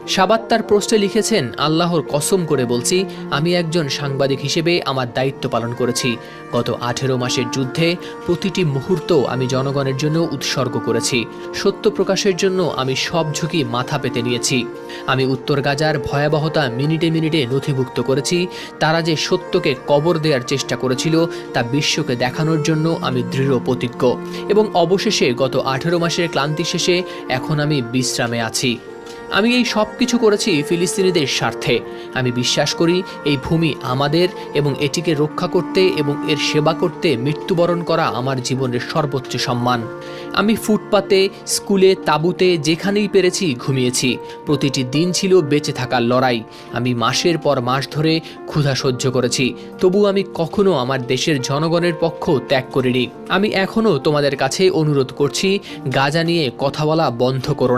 শাবাত তার পোস্টে লিখেছেন, আল্লাহর কসম করে বলছি, আমি একজন সাংবাদিক হিসেবে আমার দায়িত্ব পালন করেছি। গত 18 মাসের যুদ্ধে প্রতিটি মুহূর্ত আমি জনগণের জন্য উৎসর্গ করেছি। সত্য প্রকাশের জন্য আমি সব ঝুঁকি মাথা পেতে নিয়েছি। আমি উত্তর গাজার ভয়াবহতা মিনিটে মিনিটে নথিভুক্ত করেছি। তারা যে সত্যকে কবর দেওয়ার চেষ্টা করেছিল তা বিশ্বকে দেখানোর জন্য আমি দৃঢ় প্রতিজ্ঞ। এবং অবশেষে গত 18 মাসের ক্লান্তি শেষে এখন আমি বিশ্রামে আছি। আমি এই সব কিছু করেছি ফিলিস্তিনিদের স্বার্থে। আমি বিশ্বাস করি এই ভূমি আমাদের এবং এটিকে রক্ষা করতে এবং এর সেবা করতে মৃত্যুবরণ করা আমার জীবনের সর্বোচ্চ সম্মান। আমি ফুটপাতে, স্কুলে, তাঁবুতে যেখানেই পেরেছি ঘুমিয়েছি। প্রতিটি দিন ছিল বেঁচে থাকার লড়াই। আমি মাসের পর মাস ধরে ক্ষুধা সহ্য করেছি, তবু আমি কখনো আমার দেশের জনগণের পক্ষ ত্যাগ করিনি। আমি এখনও তোমাদের কাছে অনুরোধ করছি, গাজা নিয়ে কথা বলা বন্ধ করো।